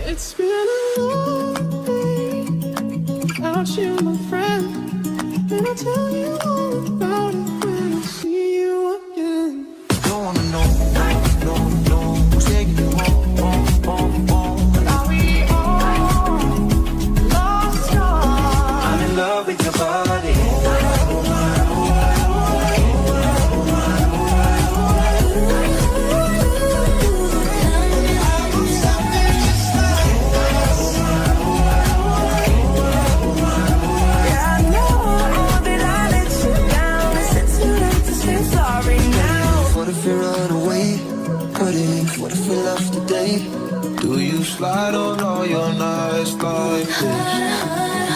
It's been a long day without you, my friend. And I'll tell you all about it when I see you again. Don't wanna know, no, no, who's taking you home, home, home, home. Are we all lost stars? I'm in love with your body. What if we left today? Do you slide on all your nights like this?